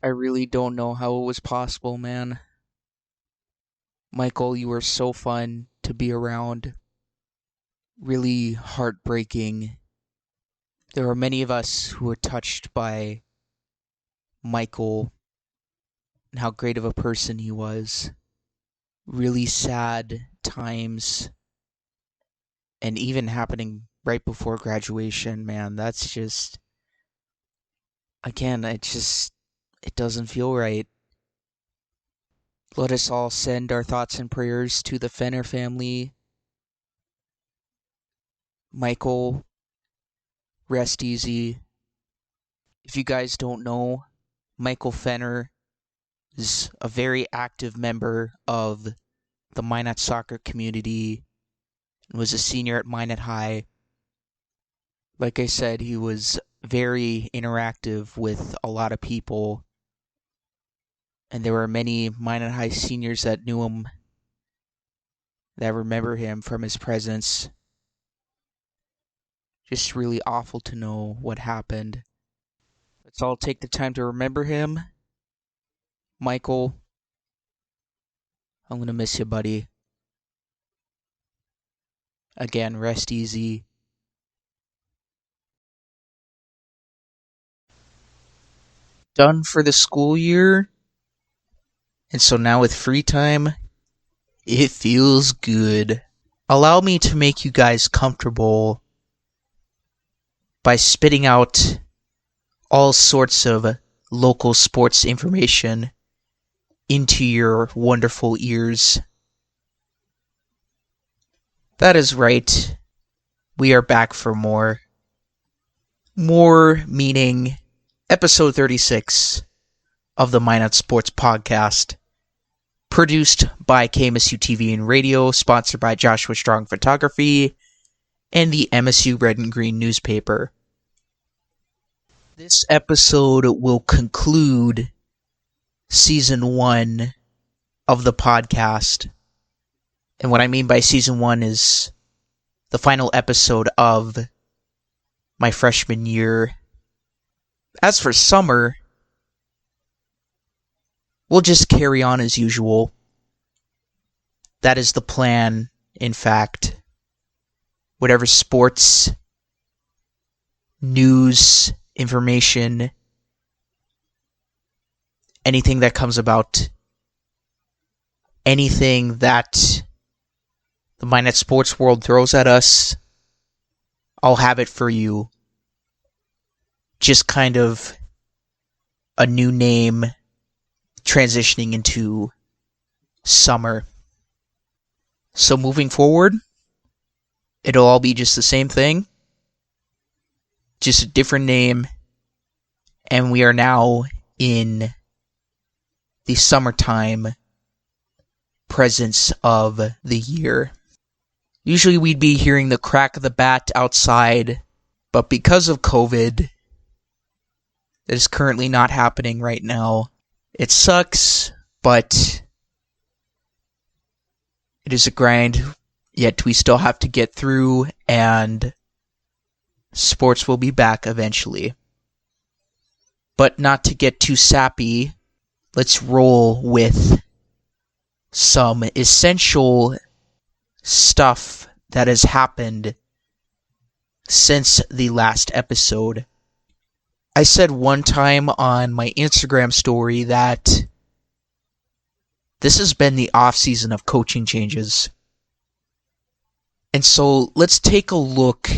I really don't know how it was possible, man. Michael, you were so fun to be around. Really heartbreaking. There were many of us who were touched by Michael and how great of a person he was. Really sad times, and even happening right before graduation, man. That's just, again, it doesn't feel right. Let us all send our thoughts and prayers to the Fenner family. Michael, rest easy. If you guys don't know, Michael Fenner is a very active member of the Minot soccer community and was a senior at Minot High. Like I said, he was very interactive with a lot of people, and there were many Minot High seniors that knew him, that remember him from his presence. Just really awful to know what happened. Let's all take the time to remember him. Michael, I'm gonna miss you, buddy. Again, rest easy. Done for the school year, and so now with free time, it feels good. Allow me to make you guys comfortable by spitting out all sorts of local sports information into your wonderful ears. That is right. We are back for more. More meaning episode 36 of the Minot Sports Podcast. Produced by KMSU TV and Radio, sponsored by Joshua Strong Photography, and the MSU Red and Green newspaper. This episode will conclude Season 1 of the podcast. And what I mean by Season 1 is the final episode of my freshman year. As for summer, we'll just carry on as usual. That is the plan, in fact. Whatever sports, news, information, anything that comes about, anything that the Minot sports world throws at us, I'll have it for you. Just kind of a new name transitioning into summer. So moving forward, it'll all be just the same thing, just a different name, and we are now in the summertime presence of the year. Usually we'd be hearing the crack of the bat outside, but because of COVID, that is currently not happening right now. It sucks, but it is a grind, yet we still have to get through, and sports will be back eventually. But not to get too sappy, let's roll with some essential stuff that has happened since the last episode. I said one time on my Instagram story that this has been the off-season of coaching changes. And so let's take a look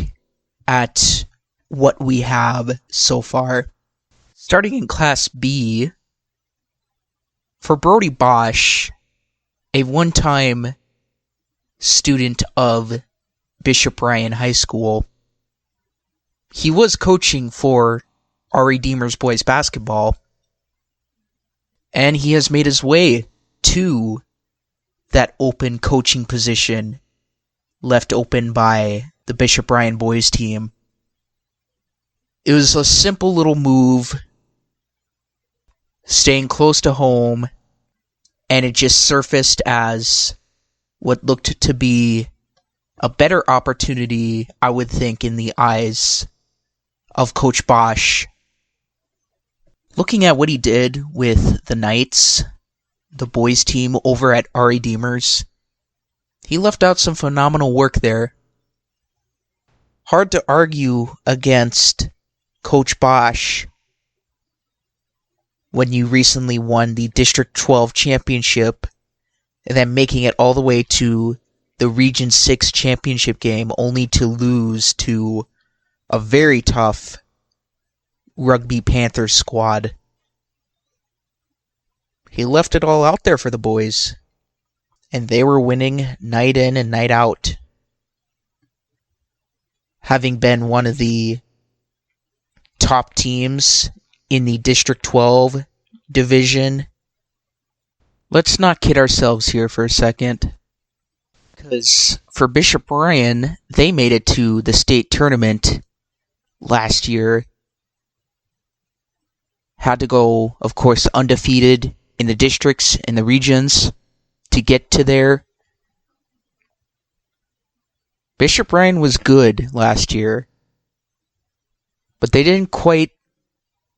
at what we have so far. Starting in Class B, for Brody Bosch, a one-time student of Bishop Ryan High School, he was coaching for our Redeemers boys basketball, and he has made his way to that open coaching position left open by the Bishop Ryan boys team. It was a simple little move, staying close to home, and it just surfaced as what looked to be a better opportunity, I would think, in the eyes of Coach Bosch. Looking at what he did with the Knights, the boys team over at RE Demers, he left out some phenomenal work there. Hard to argue against Coach Bosch when you recently won the District 12 championship and then making it all the way to the Region 6 championship game only to lose to a very tough Rugby Panthers squad. He left it all out there for the boys, and they were winning night in and night out. Having been one of the top teams in the District 12 division. Let's not kid ourselves here for a second, because for Bishop Ryan, they made it to the state tournament last year. Had to go, of course, undefeated in the districts and the regions to get to there. Bishop Ryan was good last year, but they didn't quite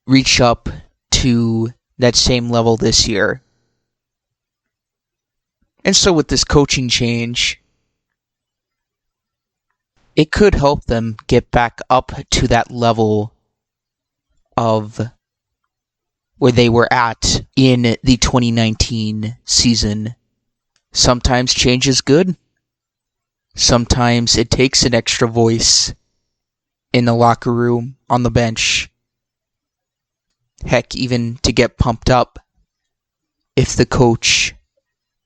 reach up to that same level this year. And so with this coaching change, it could help them get back up to that level of where they were at in the 2019 season. Sometimes change is good. Sometimes it takes an extra voice in the locker room, on the bench. Heck, even to get pumped up if the coach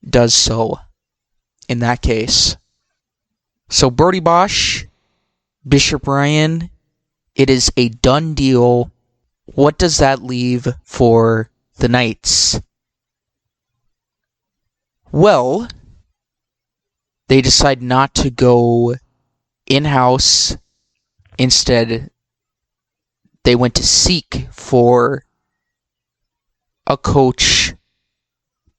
does so in that case. So Brody Bosch, Bishop Ryan, it is a done deal. What does that leave for the Knights? Well, they decide not to go in-house. Instead, they went to seek for a coach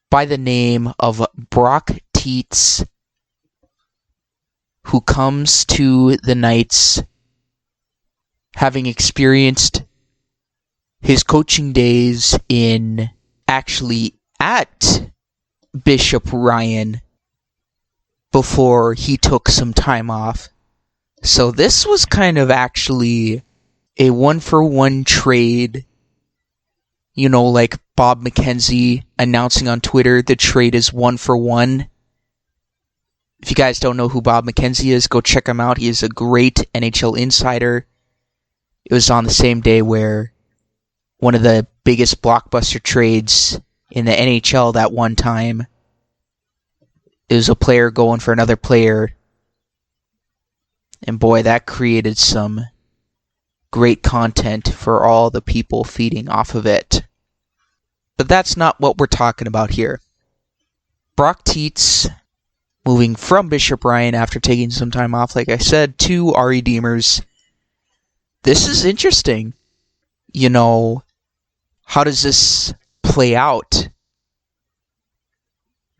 by the name of Brock Teets, who comes to the Knights having experienced his coaching days at Bishop Ryan before he took some time off. So this was kind of actually a one-for-one trade. You know, like Bob McKenzie announcing on Twitter the trade is 1-for-1. If you guys don't know who Bob McKenzie is, go check him out. He is a great NHL insider. It was on the same day where one of the biggest blockbuster trades in the NHL that one time, it was a player going for another player. And boy, that created some great content for all the people feeding off of it. But that's not what we're talking about here. Brock Teets, moving from Bishop Ryan after taking some time off, like I said, to RE Demers. This is interesting. You know, how does this play out?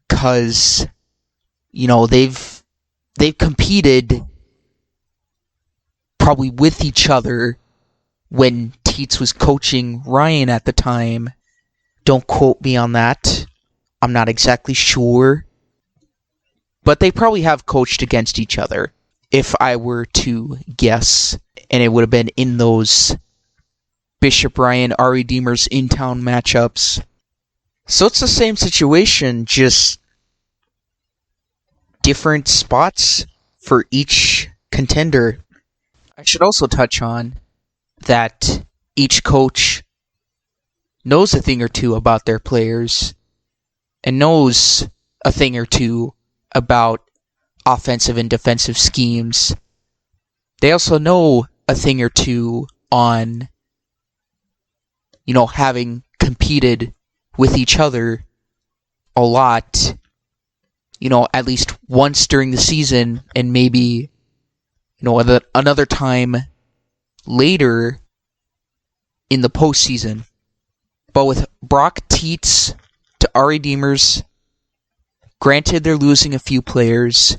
Because, you know, they've competed probably with each other when Teets was coaching Ryan at the time. Don't quote me on that. I'm not exactly sure. But they probably have coached against each other, if I were to guess. And it would have been in those Bishop Ryan, RE Demers in-town matchups. So it's the same situation, just different spots for each contender. I should also touch on that each coach knows a thing or two about their players and knows a thing or two about offensive and defensive schemes. They also know a thing or two on, you know, having competed with each other a lot, you know, at least once during the season and maybe, you know, another time later in the postseason. But with Brock Teets to RE Demers, granted they're losing a few players,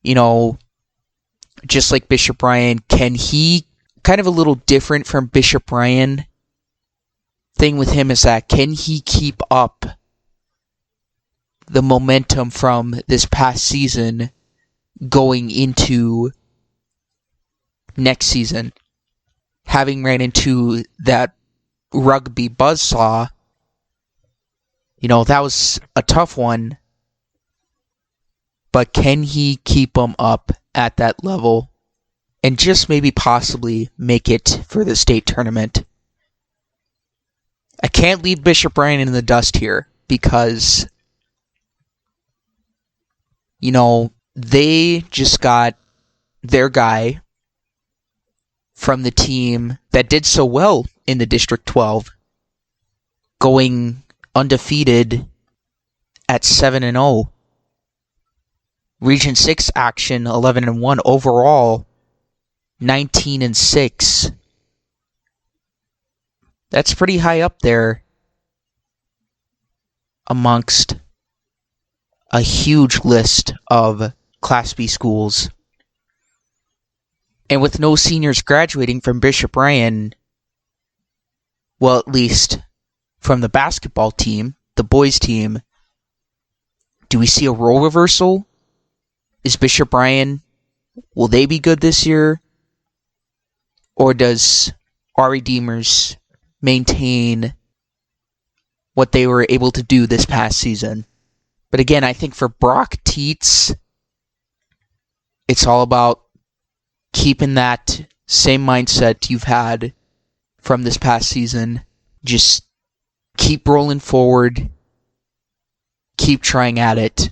you know, just like Bishop Ryan, can he, kind of a little different from Bishop Ryan, thing with him is that can he keep up the momentum from this past season going into next season? Having ran into that rugby buzzsaw, that was a tough one. But can he keep them up at that level and just maybe possibly make it for the state tournament? I can't leave Bishop Ryan in the dust here because, they just got their guy from the team that did so well in the District 12, going undefeated at 7-0. Region 6 action 11-1, overall 19-6. That's pretty high up there amongst a huge list of Class B schools. And with no seniors graduating from Bishop Ryan, well, at least from the basketball team, the boys team, do we see a role reversal? Is Bishop Ryan, will they be good this year? Or does our Redeemers maintain what they were able to do this past season? But again, I think for Brock Teets, it's all about keeping that same mindset you've had from this past season. Just keep rolling forward. Keep trying at it.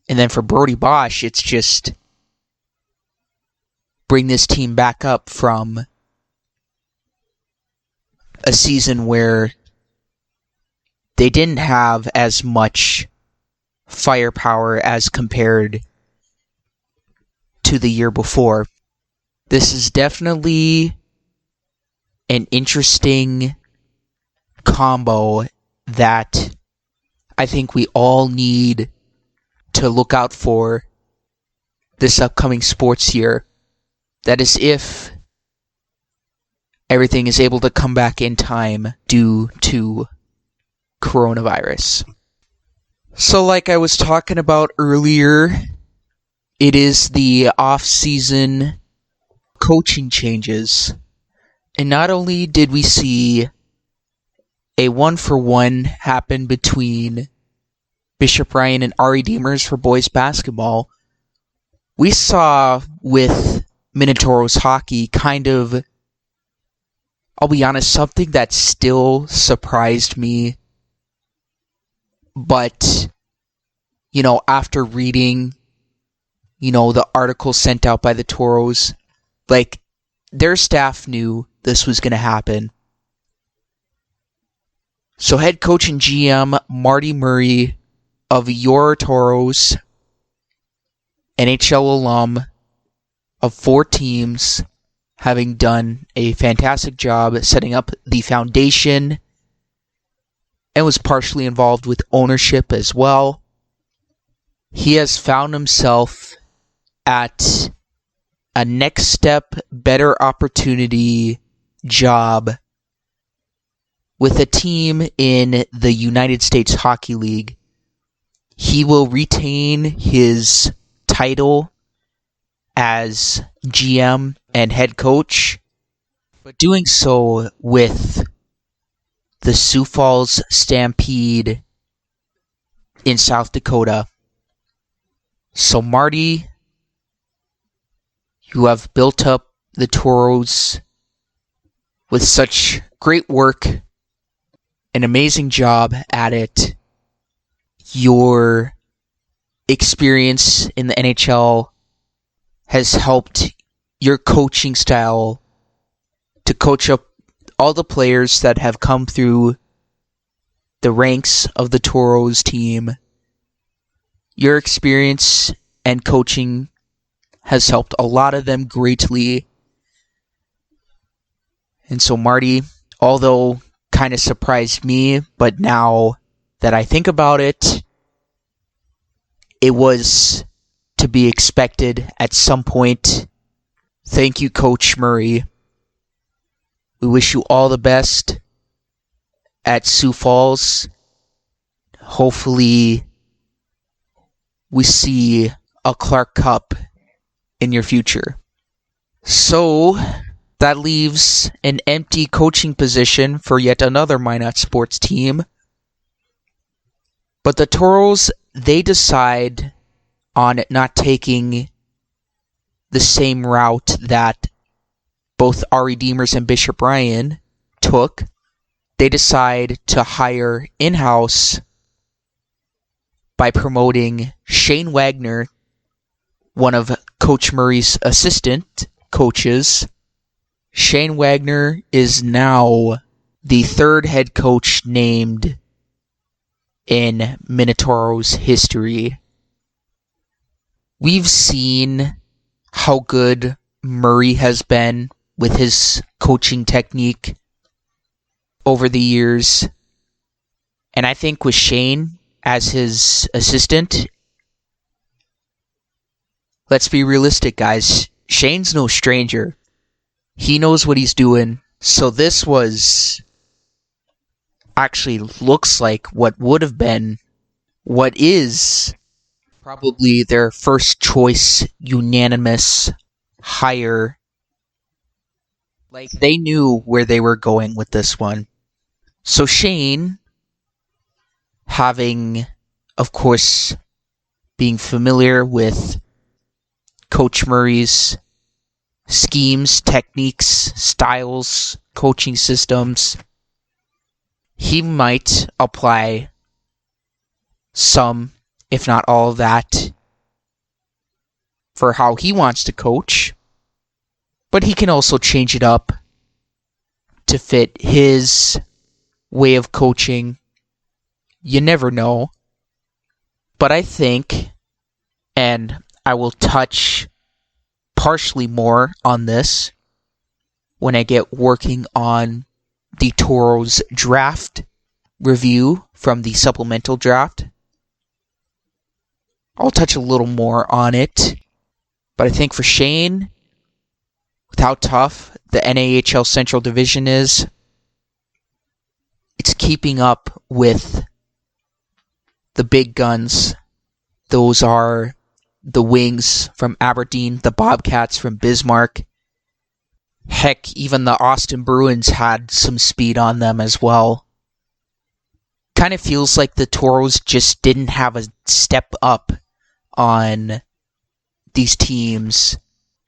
And then for Brody Bosch, it's just bring this team back up from a season where they didn't have as much firepower as compared to the year before. This is definitely an interesting combo that I think we all need to look out for this upcoming sports year. That is, if everything is able to come back in time due to coronavirus. So like I was talking about earlier, it is the off-season coaching changes. And not only did we see a 1-for-1 happen between Bishop Ryan and our Redeemers for boys basketball, we saw with Minotoro's hockey kind of, I'll be honest, something that still surprised me. But, after reading, the article sent out by the Toros, like, their staff knew this was going to happen. So head coach and GM Marty Murray of your Toros, NHL alum of 4 teams, having done a fantastic job setting up the foundation and was partially involved with ownership as well. He has found himself at a next step, better opportunity job with a team in the United States Hockey League. He will retain his title as GM and head coach, but doing so with the Sioux Falls Stampede in South Dakota. So Marty, you have built up the Toros with such great work, an amazing job at it. Your experience in the NHL has helped your coaching style to coach up all the players that have come through the ranks of the Toros team. Your experience and coaching has helped a lot of them greatly. And so Marty, although kind of surprised me, but now that I think about it, it was to be expected at some point. Thank you, Coach Murray. We wish you all the best at Sioux Falls. Hopefully, we see a Clark Cup in your future. So, that leaves an empty coaching position for yet another Minot sports team. But the Toros, they decide on not taking the same route that both Ari Demers and Bishop Ryan took. They decide to hire in-house by promoting Shane Wagner, one of Coach Murray's assistant coaches. Shane Wagner is now the third head coach named in Minotoro's history. We've seen how good Murray has been with his coaching technique over the years. And I think with Shane as his assistant, let's be realistic, guys. Shane's no stranger. He knows what he's doing. So this actually looks like what would have been, what is probably their first choice unanimous hire. Like, they knew where they were going with this one. So Shane, having, of course, being familiar with Coach Murray's schemes, techniques, styles, coaching systems, he might apply some, if not all of that, for how he wants to coach. But he can also change it up to fit his way of coaching. You never know. But I think, and I will touch partially more on this when I get working on the Toros draft review from the supplemental draft. I'll touch a little more on it. But I think for Shane, with how tough the NAHL Central Division is, it's keeping up with the big guns. Those are the Wings from Aberdeen, the Bobcats from Bismarck. Heck, even the Austin Bruins had some speed on them as well. Kind of feels like the Toros just didn't have a step up on these teams.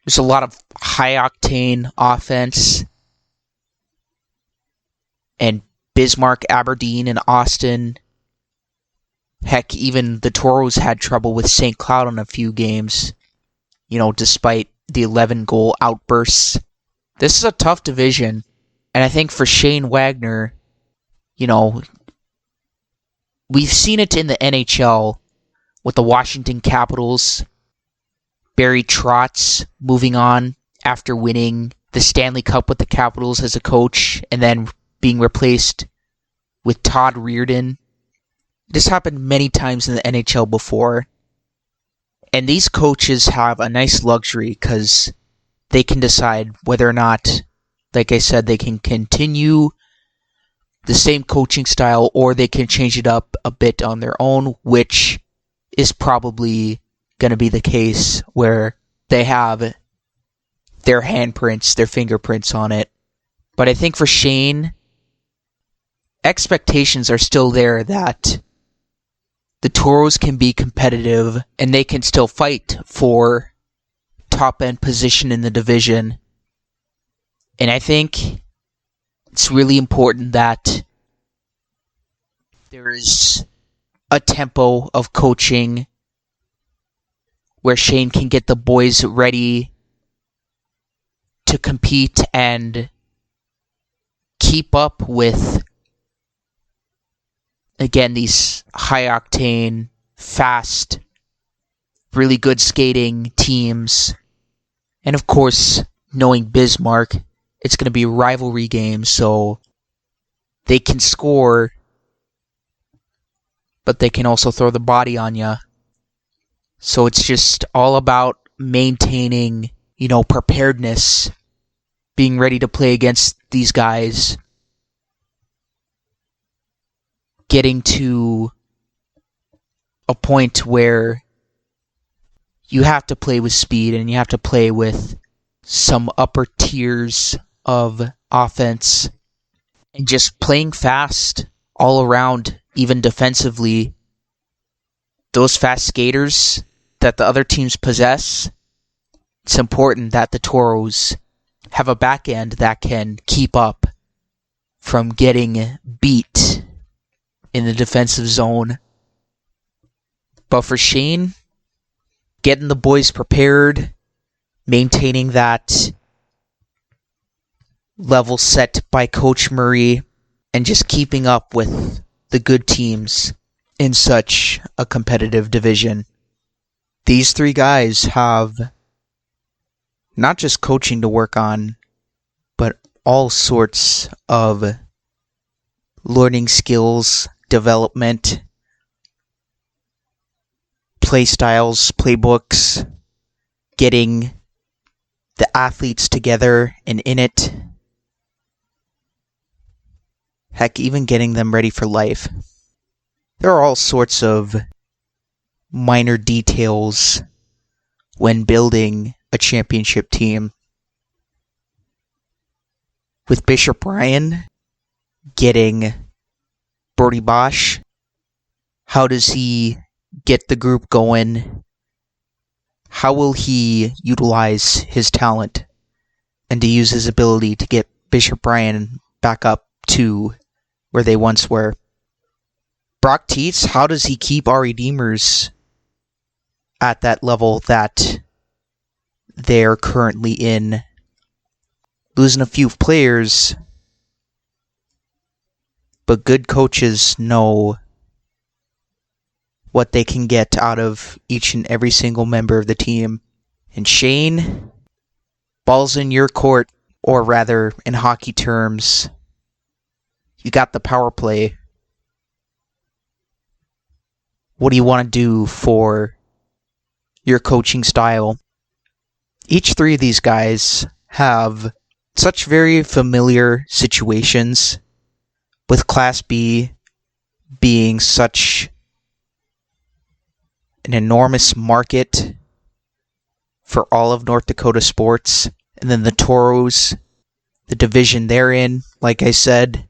There's a lot of high-octane offense. And Bismarck, Aberdeen, and Austin. Heck, even the Toros had trouble with St. Cloud on a few games. Despite the 11-goal outbursts. This is a tough division. And I think for Shane Wagner, we've seen it in the NHL with the Washington Capitals. Barry Trotz moving on after winning the Stanley Cup with the Capitals as a coach and then being replaced with Todd Reardon. This happened many times in the NHL before. And these coaches have a nice luxury because they can decide whether or not, like I said, they can continue the same coaching style or they can change it up a bit on their own, which is probably going to be the case where they have their handprints, their fingerprints on it. But I think for Shane, expectations are still there that the Toros can be competitive and they can still fight for top-end position in the division. And I think it's really important that there is a tempo of coaching where Shane can get the boys ready to compete and keep up with, again, these high-octane, fast, really good skating teams. And of course, knowing Bismarck, it's going to be rivalry games, so they can score, but they can also throw the body on you. So it's just all about maintaining, preparedness, being ready to play against these guys. getting to a point where you have to play with speed and you have to play with some upper tiers of offense and just playing fast all around, even defensively. Those fast skaters that the other teams possess, it's important that the Toros have a back end that can keep up from getting beat in the defensive zone. But for Shane, getting the boys prepared, maintaining that level set by Coach Murray, and just keeping up with the good teams in such a competitive division. These three guys have not just coaching to work on, but all sorts of learning skills, development, play styles, playbooks, getting the athletes together and in it. Heck, even getting them ready for life. There are all sorts of minor details when building a championship team. With Bishop Ryan getting Brody Bosch, how does he get the group going? How will he utilize his talent and to use his ability to get Bishop Ryan back up to where they once were? Brock Tietz, how does he keep our Redeemers at that level that they're currently in? Losing a few players, but good coaches know what they can get out of each and every single member of the team. And Shane, ball's in your court, or rather, in hockey terms, you got the power play. What do you want to do for your coaching style? Each three of these guys have such very familiar situations, with Class B being such an enormous market for all of North Dakota sports. And then the Toros, the division they're in, like I said,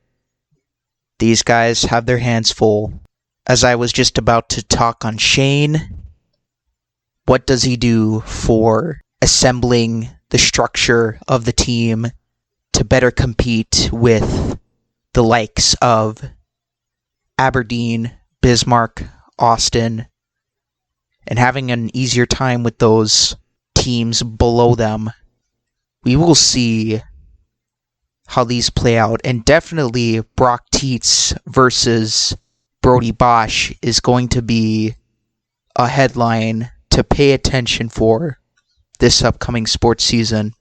these guys have their hands full. As I was just about to talk on Shane, what does he do for assembling the structure of the team to better compete with the likes of Aberdeen, Bismarck, Austin, and having an easier time with those teams below them? We will see how these play out, and definitely Brock Tietz versus Brody Bosch is going to be a headline to pay attention for this upcoming sports season.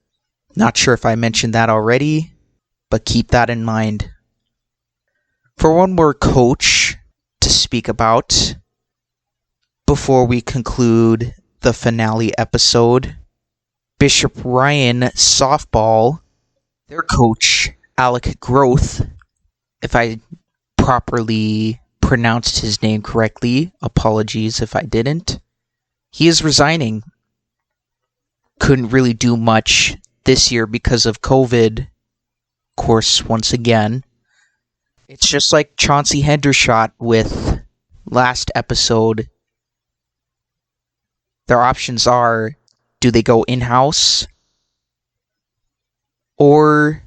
Not sure if I mentioned that already, but keep that in mind. For one more coach to speak about before we conclude the finale episode, Bishop Ryan softball, their coach, Alec Groth, if I properly pronounced his name correctly, apologies if I didn't, he is resigning. Couldn't really do much this year because of COVID, of course, once again. It's just like Chauncey Hendershot with last episode. Their options are, do they go in-house? Or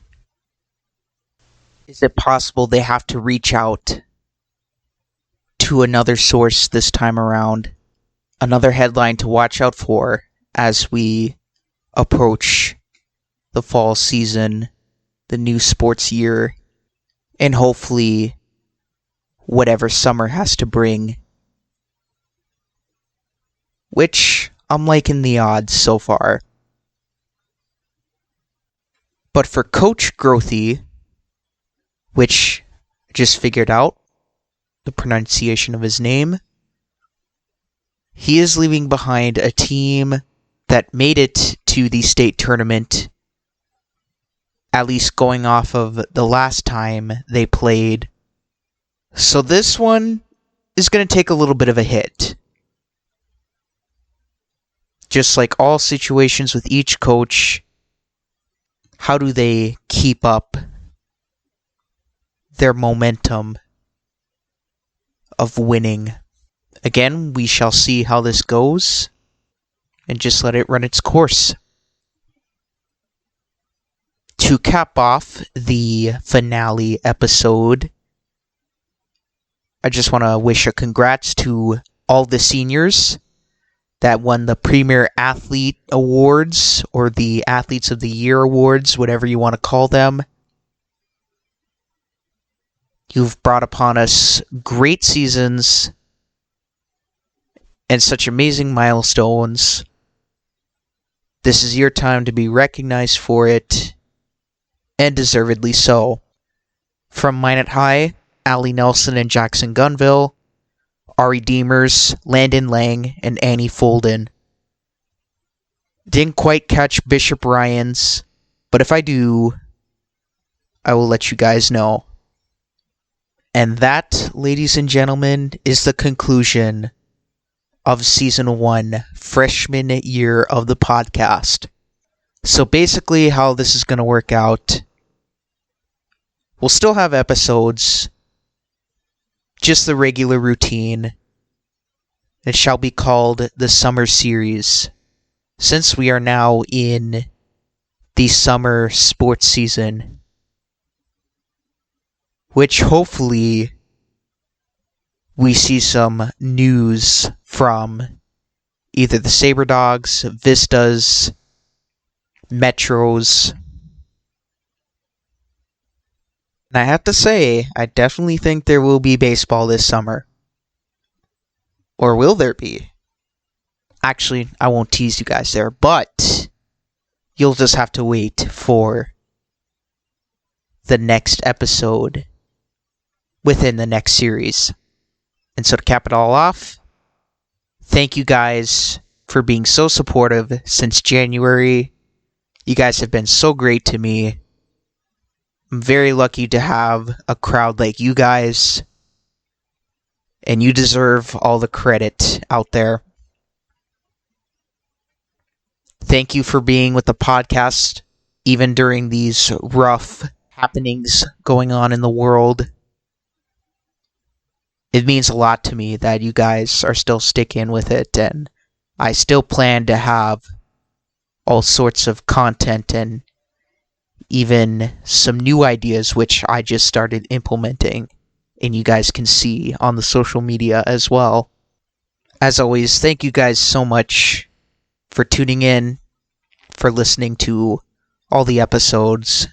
is it possible they have to reach out to another source this time around? Another headline to watch out for as we approach the fall season, the new sports year, and hopefully whatever summer has to bring. Which I'm liking the odds so far. But for Coach Grothy, which I just figured out the pronunciation of his name, he is leaving behind a team that made it to the state tournament, at least going off of the last time they played So this one is going to take a little bit of a hit. Just like all situations with each coach, how do they keep up their momentum of winning? Again, we shall see how this goes, and just let it run its course. To cap off the finale episode, I just want to wish a congrats to all the seniors that won the Premier Athlete Awards, or the Athletes of the Year Awards, whatever you want to call them. You've brought upon us great seasons and such amazing milestones. This is your time to be recognized for it, and deservedly so. From Minot High, Allie Nelson and Jackson Gunville, Ari Deemers, Landon Lang, and Annie Folden. Didn't quite catch Bishop Ryan's, but if I do, I will let you guys know. And that, ladies and gentlemen, is the conclusion of Season 1, freshman year of the podcast. So basically how this is going to work out, we'll still have episodes, just the regular routine. It shall be called the Summer Series, since we are now in the summer sports season, which hopefully we see some news from either the Saber Dogs, Vistas, Metros. And I have to say, I definitely think there will be baseball this summer. Or will there be? Actually, I won't tease you guys there, but you'll just have to wait for the next episode within the next series. And so to cap it all off, thank you guys for being so supportive since January. You guys have been so great to me. I'm very lucky to have a crowd like you guys, and you deserve all the credit out there. Thank you for being with the podcast, even during these rough happenings going on in the world. It means a lot to me that you guys are still sticking with it, and I still plan to have all sorts of content and even some new ideas which I just started implementing, and you guys can see on the social media as well. As always, thank you guys so much for tuning in, for listening to all the episodes.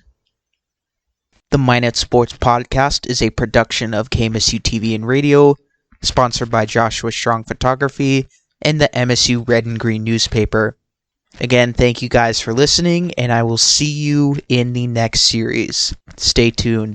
The Minot Sports Podcast is a production of KMSU TV and Radio, sponsored by Joshua Strong Photography and the MSU Red and Green newspaper. Again, thank you guys for listening, and I will see you in the next series. Stay tuned.